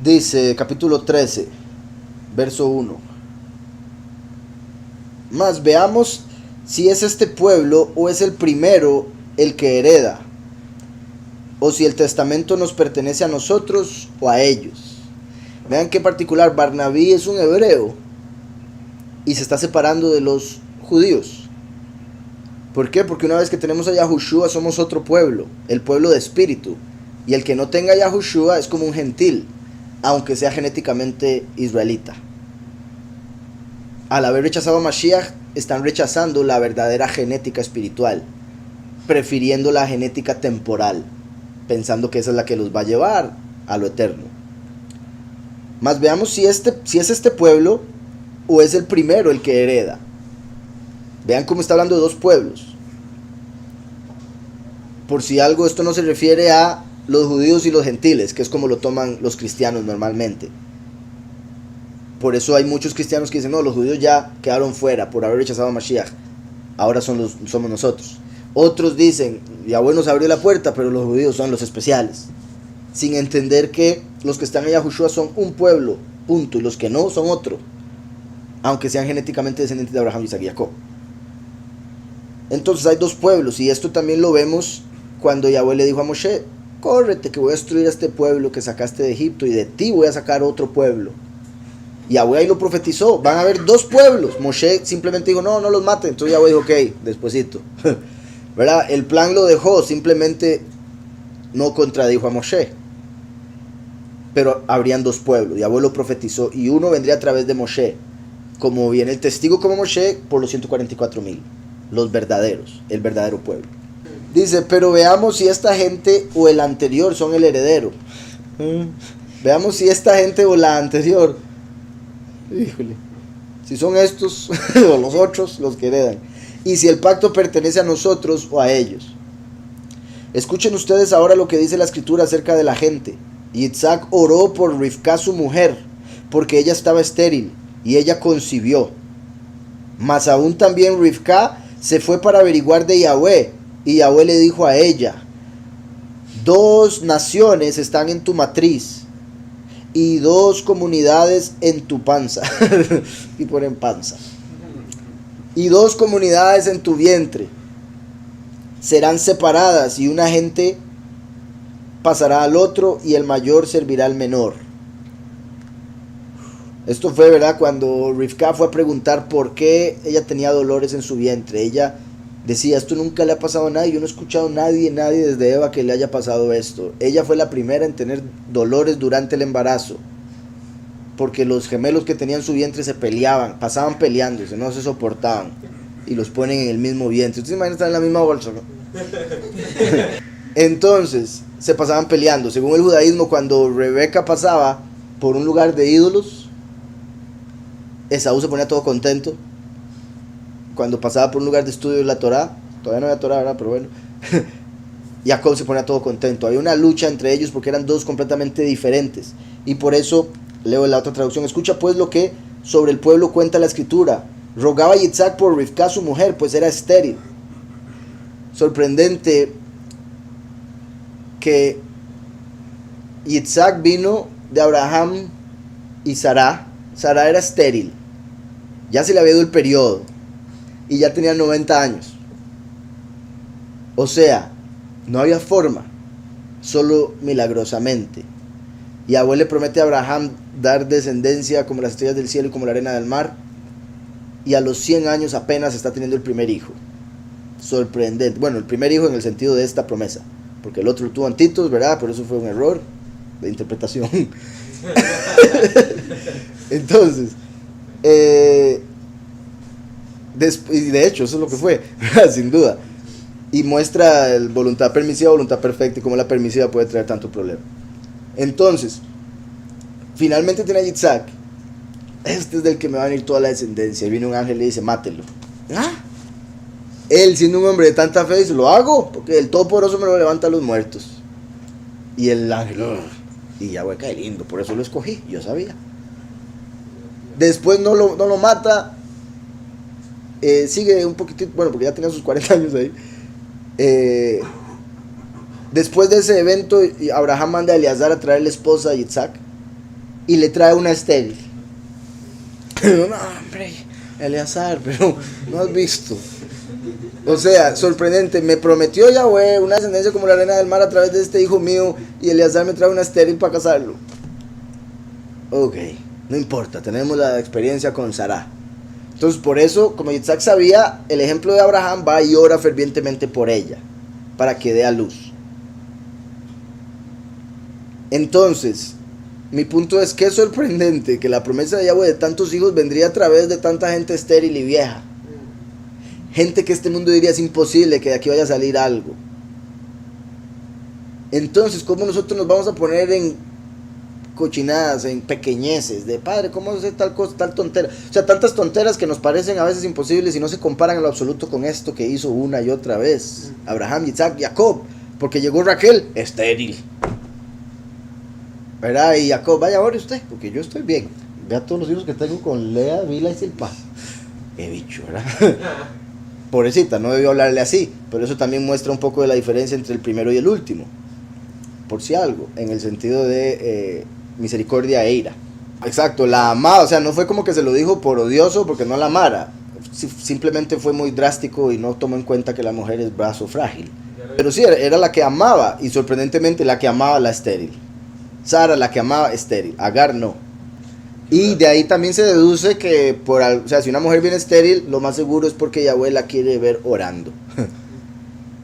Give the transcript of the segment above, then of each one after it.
Dice capítulo 13, verso 1. Mas veamos si es este pueblo o es el primero el que hereda, o si el testamento nos pertenece a nosotros o a ellos. Vean qué particular, Barnabí es un hebreo y se está separando de los judíos. ¿Por qué? Porque una vez que tenemos a Yahushua somos otro pueblo, el pueblo de espíritu. Y el que no tenga a Yahushua es como un gentil, aunque sea genéticamente israelita. Al haber rechazado a Mashiach, están rechazando la verdadera genética espiritual, prefiriendo la genética temporal, pensando que esa es la que los va a llevar a lo eterno. Mas veamos si es este pueblo o es el primero el que hereda. Vean cómo está hablando de dos pueblos. Por si algo, esto no se refiere a los judíos y los gentiles, que es como lo toman los cristianos normalmente. Por eso hay muchos cristianos que dicen, no, los judíos ya quedaron fuera por haber rechazado a Mashiach, ahora somos nosotros. Otros dicen, Yahweh nos abrió la puerta, pero los judíos son los especiales, sin entender que los que están en Yahushua son un pueblo, punto, y los que no son otro, aunque sean genéticamente descendientes de Abraham, Isaac y Jacob. Entonces hay dos pueblos, y esto también lo vemos cuando Yahweh le dijo a Moshe, córrete que voy a destruir a este pueblo que sacaste de Egipto, y de ti voy a sacar otro pueblo. Yahweh ahí lo profetizó, van a haber dos pueblos. Moshe simplemente dijo, no los maten. Entonces Yahweh dijo, ok, despuesito. ¿Verdad? El plan lo dejó, simplemente no contradijo a Moshe. Pero habrían dos pueblos, Yahweh lo profetizó, y uno vendría a través de Moshe, como viene el testigo como Moshe, por los 144,000, los verdaderos, el verdadero pueblo. Dice, pero veamos si esta gente o el anterior son el heredero. Veamos si esta gente o la anterior, híjole, si son estos o los otros los que heredan, y si el pacto pertenece a nosotros o a ellos. Escuchen ustedes ahora lo que dice la escritura acerca de la gente. Yitzhak oró por Rivka su mujer, porque ella estaba estéril, y ella concibió. Mas aún también Rivka se fue para averiguar de Yahweh, y Yahweh le dijo a ella, 2 naciones están en tu matriz, y 2 comunidades en tu panza. Y ponen panza. Y 2 comunidades en tu vientre. Serán separadas, y una gente pasará al otro, y el mayor servirá al menor. Esto fue, ¿verdad?, cuando Rivka fue a preguntar por qué ella tenía dolores en su vientre. Ella decía, esto nunca le ha pasado a nadie, yo no he escuchado a nadie desde Eva que le haya pasado esto. Ella fue la primera en tener dolores durante el embarazo, porque los gemelos que tenían su vientre se peleaban, pasaban peleándose, no se soportaban, y los ponen en el mismo vientre. Ustedes imaginan estar en la misma bolsa, ¿no? Entonces, se pasaban peleando. Según el judaísmo, cuando Rebeca pasaba por un lugar de ídolos, Esaú se ponía todo contento. Cuando pasaba por un lugar de estudio de la Torá, todavía no había Torá, ¿verdad? Pero bueno, Jacob se ponía todo contento. Había una lucha entre ellos porque eran dos completamente diferentes. Y por eso, leo la otra traducción, escucha pues lo que sobre el pueblo cuenta la escritura. Rogaba Yitzhak por Rivka su mujer, pues era estéril. Sorprendente que Yitzhak vino de Abraham y Sarah. Sarah era estéril, ya se le había ido el periodo y ya tenía 90 años. O sea, no había forma, solo milagrosamente. Yahweh le promete a Abraham dar descendencia como las estrellas del cielo y como la arena del mar, y a los 100 años apenas está teniendo el primer hijo. Sorprendente. Bueno, el primer hijo en el sentido de esta promesa, porque el otro tuvo antitos, ¿verdad? Pero eso fue un error de interpretación. Entonces, y de hecho eso es lo que fue, sin duda. Y muestra el voluntad permisiva, voluntad perfecta, y cómo la permisiva puede traer tanto problema. Entonces, finalmente tiene a Yitzhak. Este es del que me va a venir toda la descendencia. Y viene un ángel y le dice, mátelo. ¿Ah? Él, siendo un hombre de tanta fe, dice, lo hago, porque el Todopoderoso me lo levanta a los muertos. Y el ángel, y Yahweh cae lindo, por eso lo escogí, yo sabía. Después no lo mata, sigue un poquitito, bueno, porque ya tenía sus 40 años ahí. Después de ese evento, Abraham manda a Eleazar a traer la esposa a Yitzhak, y le trae una estéril. No, hombre, Eleazar, pero no has visto. O sea, sorprendente, me prometió Yahweh una descendencia como la arena del mar a través de este hijo mío, y Eleazar me trae una estéril para casarlo. Ok, no importa, tenemos la experiencia con Sarah. Entonces por eso, como Yitzhak sabía, el ejemplo de Abraham va y ora fervientemente por ella, para que dé a luz. Entonces, mi punto es que es sorprendente que la promesa de Yahweh de tantos hijos vendría a través de tanta gente estéril y vieja. Gente que este mundo diría es imposible que de aquí vaya a salir algo. Entonces, ¿cómo nosotros nos vamos a poner en cochinadas, en pequeñeces? De padre, ¿cómo hacer tal cosa, tal tontera? O sea, tantas tonteras que nos parecen a veces imposibles y no se comparan en lo absoluto con esto que hizo una y otra vez Abraham, Isaac, Jacob. Porque llegó Raquel, estéril, ¿verdad? Y Jacob, vaya ahora usted, porque yo estoy bien. Vea todos los hijos que tengo con Lea, Bila y Silpa. Qué bicho, ¿verdad? Pobrecita, no debió hablarle así, pero eso también muestra un poco de la diferencia entre el primero y el último, por si algo, en el sentido de misericordia e ira. Exacto, la amaba, o sea, no fue como que se lo dijo por odioso porque no la amara, simplemente fue muy drástico y no tomó en cuenta que la mujer es brazo frágil. Pero sí, era la que amaba, y sorprendentemente la que amaba la estéril. Sara, la que amaba estéril, Agar no. Y de ahí también se deduce que, o sea, si una mujer viene estéril, lo más seguro es porque Yahweh la quiere ver orando.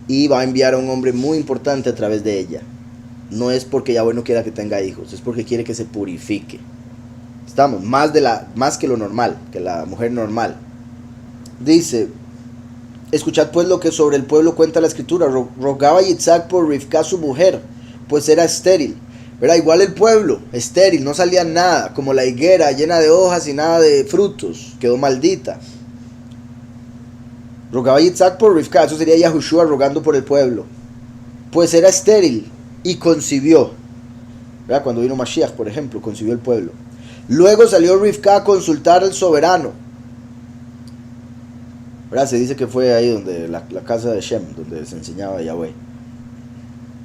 Y va a enviar a un hombre muy importante a través de ella. No es porque Yahweh no quiera que tenga hijos, es porque quiere que se purifique. Estamos, más que lo normal, que la mujer normal. Dice, escuchad pues lo que sobre el pueblo cuenta la escritura. Rogaba Yitzhak por Rivka su mujer, pues era estéril. Era igual el pueblo, estéril, no salía nada, como la higuera llena de hojas y nada de frutos, quedó maldita. Rogaba Yitzhak por Rivka, eso sería Yahushua rogando por el pueblo, pues era estéril y concibió. ¿Verdad? Cuando vino Mashiach, por ejemplo, concibió el pueblo. Luego salió Rivka a consultar al soberano. ¿Verdad? Se dice que fue ahí donde la casa de Shem, donde se enseñaba Yahweh.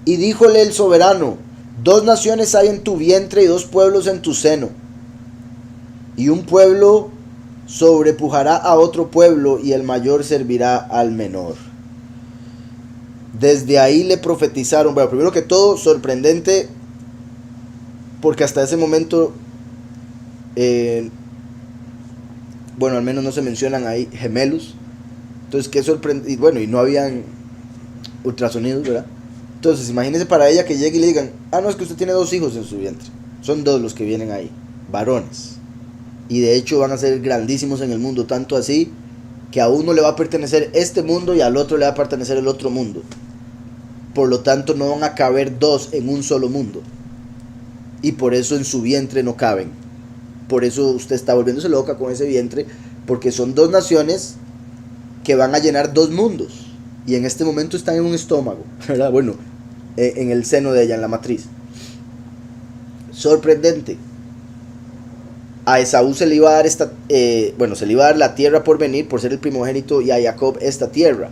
Y díjole el soberano: 2 naciones hay en tu vientre y 2 pueblos en tu seno. Y un pueblo sobrepujará a otro pueblo y el mayor servirá al menor. Desde ahí le profetizaron. Bueno, primero que todo, sorprendente, porque hasta ese momento, bueno, al menos no se mencionan ahí gemelos. Entonces, qué sorprendente. Y bueno, y no habían ultrasonidos, ¿verdad? Entonces, imagínese para ella que llegue y le digan: ah, no, es que usted tiene 2 hijos en su vientre. Son 2 los que vienen ahí, varones. Y de hecho van a ser grandísimos en el mundo, tanto así que a uno le va a pertenecer este mundo y al otro le va a pertenecer el otro mundo. Por lo tanto, no van a caber 2 en un solo mundo. Y por eso en su vientre no caben. Por eso usted está volviéndose loca con ese vientre, porque son 2 naciones que van a llenar 2 mundos. Y en este momento están en un estómago, ¿verdad? Bueno, en el seno de ella, en la matriz. Sorprendente. A Esaú se le iba a dar se le iba a dar la tierra por venir, por ser el primogénito, y a Jacob esta tierra.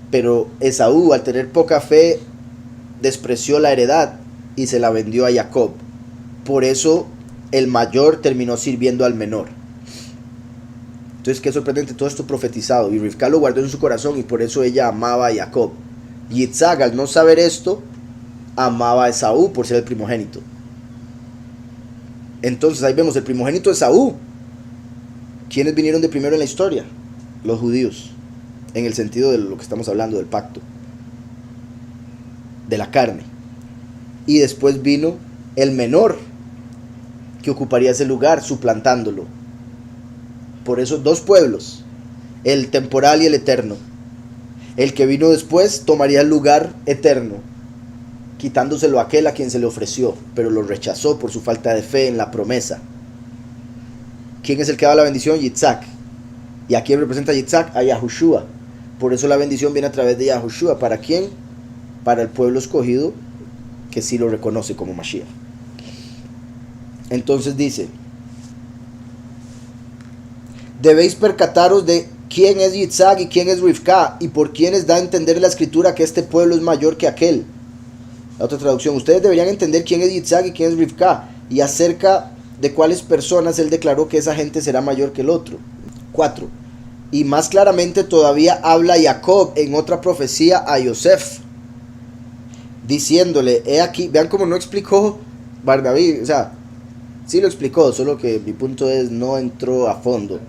Pero Esaú, al tener poca fe, despreció la heredad y se la vendió a Jacob. Por eso el mayor terminó sirviendo al menor. Entonces, qué sorprendente, todo esto profetizado. Y Rivka lo guardó en su corazón y por eso ella amaba a Jacob. Yitzhak, al no saber esto, amaba a Esaú por ser el primogénito. Entonces ahí vemos el primogénito de Esaú. ¿Quiénes vinieron de primero en la historia? Los judíos, en el sentido de lo que estamos hablando, del pacto, de la carne. Y después vino el menor, que ocuparía ese lugar, suplantándolo. Por eso 2 pueblos, el temporal y el eterno. El que vino después tomaría el lugar eterno, quitándoselo a aquel a quien se le ofreció, pero lo rechazó por su falta de fe en la promesa. ¿Quién es el que da la bendición? Yitzhak. ¿Y a quién representa Yitzhak? A Yahushua. Por eso la bendición viene a través de Yahushua. ¿Para quién? Para el pueblo escogido, que sí lo reconoce como Mashiach. Entonces dice: debéis percataros de quién es Yitzhak y quién es Rivka, y por quienes da a entender la escritura que este pueblo es mayor que aquel. La otra traducción: ustedes deberían entender quién es Yitzhak y quién es Rivka, y acerca de cuáles personas él declaró que esa gente será mayor que el otro. 4. Y más claramente todavía habla Jacob en otra profecía a Yosef, diciéndole, he aquí, vean cómo no explicó Barnaví, o sea, sí lo explicó, solo que mi punto es, no entró a fondo.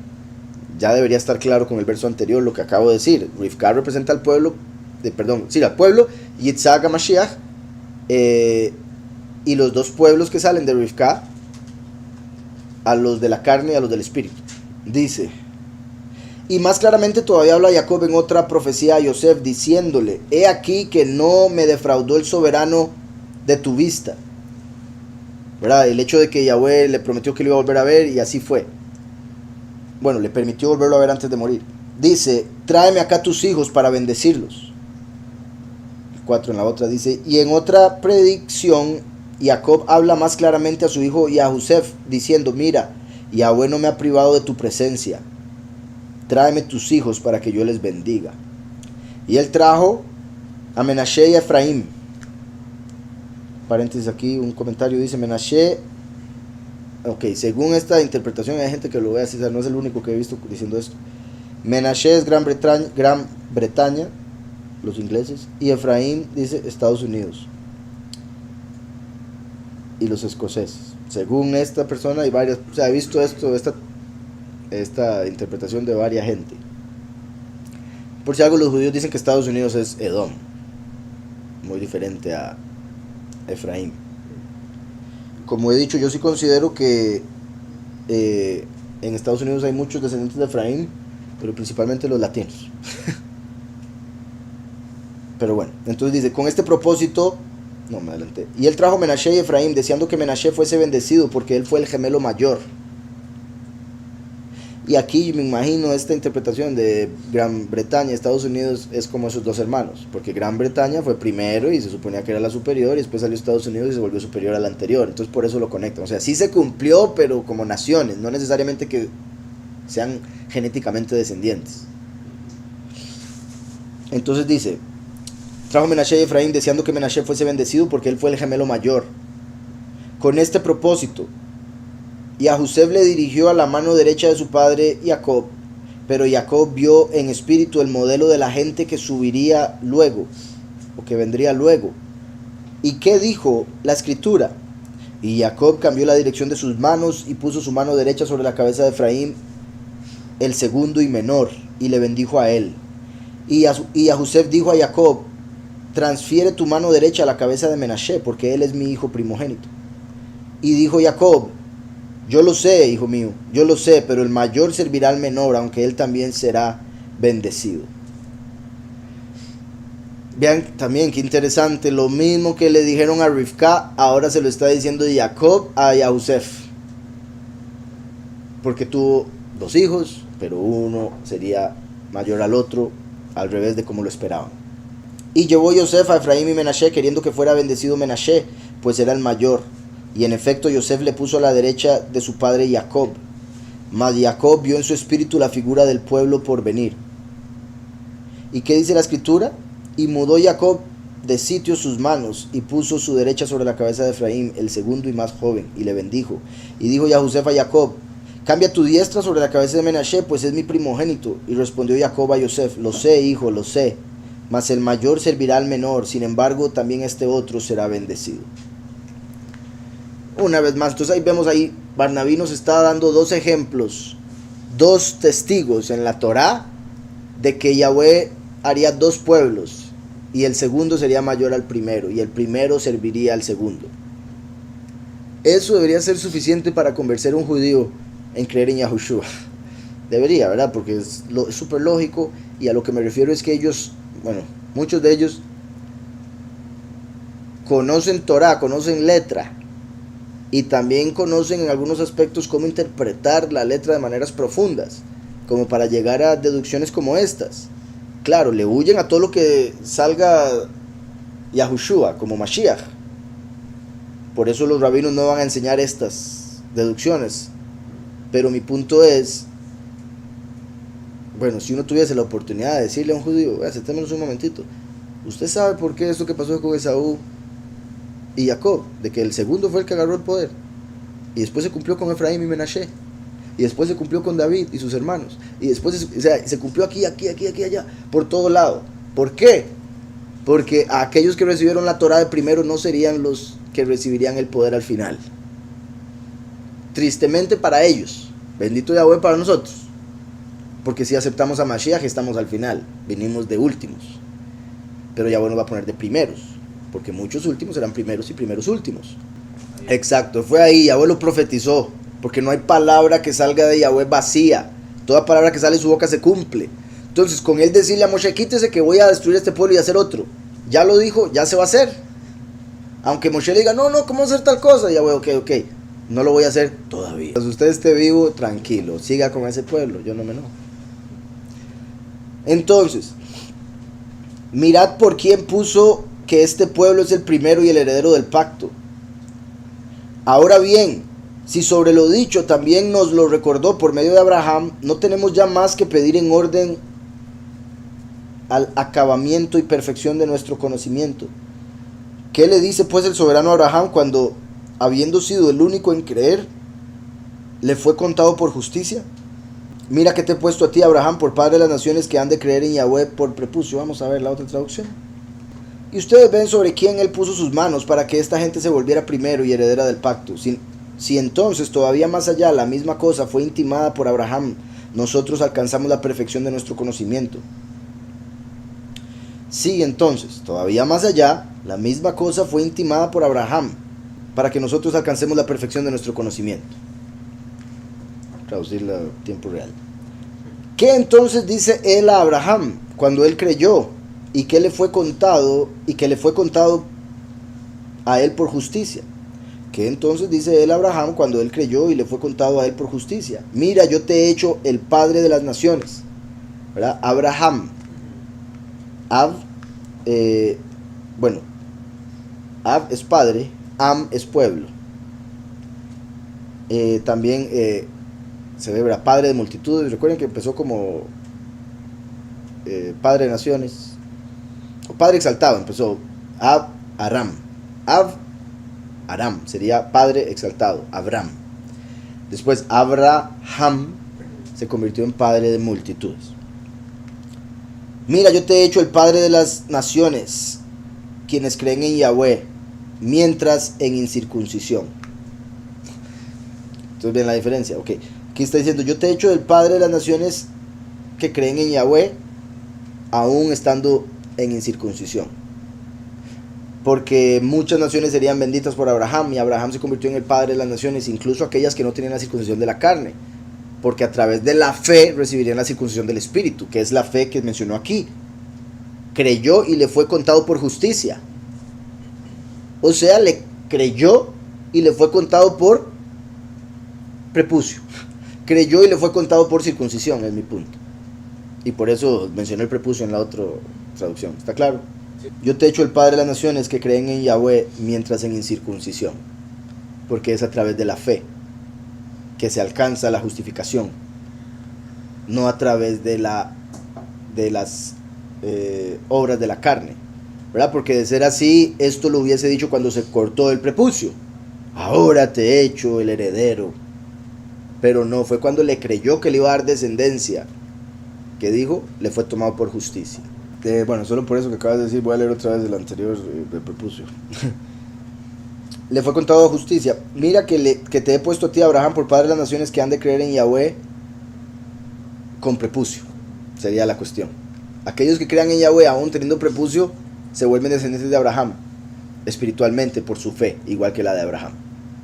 Ya debería estar claro con el verso anterior lo que acabo de decir. Rivka representa al pueblo, al pueblo, Yitzhak a Mashiach, y los dos pueblos que salen de Rivka, a los de la carne y a los del espíritu. Dice, y más claramente todavía habla Jacob en otra profecía a Yosef, diciéndole, he aquí que no me defraudó el soberano de tu vista, ¿verdad? El hecho de que Yahweh le prometió que lo iba a volver a ver, y así fue. Bueno, le permitió volverlo a ver antes de morir. Dice, tráeme acá tus hijos para bendecirlos. 4 en la otra dice, y en otra predicción Jacob habla más claramente a su hijo y a Yosef, diciendo, mira, Yahweh no me ha privado de tu presencia, tráeme tus hijos para que yo les bendiga. Y él trajo a Menashe y a Efraín. Paréntesis aquí, un comentario dice, Menashe, ok, según esta interpretación hay gente que lo ve así, o sea, no es el único que he visto diciendo esto. Menashe es Gran Bretaña, los ingleses, y Efraín dice Estados Unidos y los escoceses. Según esta persona hay varias, o sea, he visto esta interpretación de varias gente. Por si algo, los judíos dicen que Estados Unidos es Edom, muy diferente a Efraín. Como he dicho, yo sí considero que en Estados Unidos hay muchos descendientes de Efraín, pero principalmente los latinos. Pero bueno, entonces dice, con este propósito, no me adelanté, y él trajo Menashe y Efraín, deseando que Menashe fuese bendecido, porque él fue el gemelo mayor. Y aquí me imagino esta interpretación de Gran Bretaña, Estados Unidos, es como esos dos hermanos, porque Gran Bretaña fue primero y se suponía que era la superior, y después salió Estados Unidos y se volvió superior a la anterior, entonces por eso lo conectan. O sea, sí se cumplió, pero como naciones, no necesariamente que sean genéticamente descendientes. Entonces dice, trajo Menashe y Efraín, deseando que Menashe fuese bendecido, porque él fue el gemelo mayor. Con este propósito, y a Yosef le dirigió a la mano derecha de su padre Jacob, pero Jacob vio en espíritu el modelo de la gente que subiría luego, o que vendría luego. ¿Y qué dijo la escritura? Y Jacob cambió la dirección de sus manos y puso su mano derecha sobre la cabeza de Efraín, el segundo y menor, y le bendijo a él. Y a Yosef dijo a Jacob, transfiere tu mano derecha a la cabeza de Menashe, porque él es mi hijo primogénito. Y dijo Jacob, yo lo sé, hijo mío, yo lo sé, pero el mayor servirá al menor, aunque él también será bendecido. Vean también qué interesante, lo mismo que le dijeron a Rivka, ahora se lo está diciendo Jacob a Yosef. Porque tuvo dos hijos, pero uno sería mayor al otro, al revés de como lo esperaban. Y llevó Yosef a Efraín y Menashe, queriendo que fuera bendecido Menashe, pues era el mayor. Y en efecto Yosef le puso a la derecha de su padre Jacob. Mas Jacob vio en su espíritu la figura del pueblo por venir. ¿Y qué dice la escritura? Y mudó Jacob de sitio sus manos, y puso su derecha sobre la cabeza de Efraín, el segundo y más joven, y le bendijo. Y dijo Yosef a Jacob, cambia tu diestra sobre la cabeza de Menashe, pues es mi primogénito. Y respondió Jacob a Yosef, lo sé, hijo, lo sé, mas el mayor servirá al menor, sin embargo también este otro será bendecido. Una vez más, entonces ahí vemos, ahí Barnaví nos está dando dos ejemplos, dos testigos en la Torá de que Yahweh haría dos pueblos, y el segundo sería mayor al primero, y el primero serviría al segundo. Eso debería ser suficiente para convencer a un judío en creer en Yahushua. Debería, ¿verdad? Porque es súper lógico, y a lo que me refiero es que ellos, bueno, muchos de ellos conocen Torá, conocen letra, y también conocen en algunos aspectos cómo interpretar la letra de maneras profundas, como para llegar a deducciones como estas. Claro, le huyen a todo lo que salga Yahushua, como Mashiach. Por eso los rabinos no van a enseñar estas deducciones. Pero mi punto es, bueno, si uno tuviese la oportunidad de decirle a un judío, sentémonos un momentito, ¿usted sabe por qué esto que pasó con Esaú y Jacob? De que el segundo fue el que agarró el poder. Y después se cumplió con Efraín y Menashe. Y después se cumplió con David y sus hermanos. Y después se cumplió aquí, allá, por todo lado. ¿Por qué? Porque aquellos que recibieron la Torá de primero no serían los que recibirían el poder al final. Tristemente para ellos. Bendito Yahweh para nosotros. Porque si aceptamos a Mashiach estamos al final. Venimos de últimos. Pero Yahweh nos va a poner de primeros. Porque muchos últimos serán primeros y primeros últimos. Exacto, fue ahí, Yahweh lo profetizó. Porque no hay palabra que salga de Yahweh vacía. Toda palabra que sale de su boca se cumple. Entonces, con él decirle a Moshe, quítese que voy a destruir este pueblo y hacer otro. Ya lo dijo, ya se va a hacer. Aunque Moshe le diga, no, ¿cómo hacer tal cosa? Yahweh, ok. No lo voy a hacer todavía. Entonces, usted esté vivo, tranquilo. Siga con ese pueblo, yo no me enojo. Entonces, mirad por quién puso que este pueblo es el primero y el heredero del pacto. Ahora bien, si sobre lo dicho también nos lo recordó por medio de Abraham, no tenemos ya más que pedir en orden al acabamiento y perfección de nuestro conocimiento. ¿Qué le dice pues el soberano Abraham cuando, habiendo sido el único en creer, le fue contado por justicia? Mira que te he puesto a ti, Abraham, por padre de las naciones que han de creer en Yahweh por prepucio. Vamos a ver la otra traducción. Y ustedes ven sobre quién él puso sus manos para que esta gente se volviera primero y heredera del pacto. Si entonces todavía más allá la misma cosa fue intimada por Abraham, nosotros alcanzamos la perfección de nuestro conocimiento. Si entonces todavía más allá la misma cosa fue intimada por Abraham, para que nosotros alcancemos la perfección de nuestro conocimiento. Traducirla a tiempo real. ¿Qué entonces dice él a Abraham cuando él creyó y que le fue contado a él por justicia? ¿Qué entonces dice él a Abraham cuando él creyó y le fue contado a él por justicia? Mira, yo te he hecho el padre de las naciones. ¿Verdad? Abraham. Ab es padre, Am es pueblo. También se ve, ¿verdad? Padre de multitudes. Recuerden que empezó como padre de naciones, o padre exaltado. Empezó Ab Aram. Ab Aram sería padre exaltado, Abraham. Después Abraham se convirtió en padre de multitudes. Mira, yo te he hecho el padre de las naciones, quienes creen en Yahweh, mientras en incircuncisión. Entonces ven la diferencia. Ok, aquí está diciendo, yo te he hecho el padre de las naciones que creen en Yahweh, aún estando en incircuncisión. Porque muchas naciones serían benditas por Abraham, y Abraham se convirtió en el padre de las naciones, incluso aquellas que no tenían la circuncisión de la carne, porque a través de la fe recibirían la circuncisión del espíritu, que es la fe que mencionó aquí. Creyó y le fue contado por justicia. O sea, le creyó y le fue contado por prepucio. Creyó y le fue contado por circuncisión, es mi punto. Y por eso mencioné el prepucio en la otra traducción. ¿Está claro? Yo te he hecho el padre de las naciones que creen en Yahweh mientras en incircuncisión, porque es a través de la fe que se alcanza la justificación, no a través de las obras de la carne, ¿verdad? Porque de ser así, esto lo hubiese dicho cuando se cortó el prepucio. Ahora te he hecho el heredero. Pero no, fue cuando le creyó que le iba a dar descendencia, que dijo, le fue tomado por justicia. Bueno, solo por eso que acabas de decir, voy a leer otra vez el anterior del prepucio. Le fue contado a justicia. Mira que te he puesto a ti, Abraham, por padre de las naciones que han de creer en Yahweh con prepucio. Sería la cuestión. Aquellos que crean en Yahweh aún teniendo prepucio se vuelven descendientes de Abraham espiritualmente por su fe, igual que la de Abraham.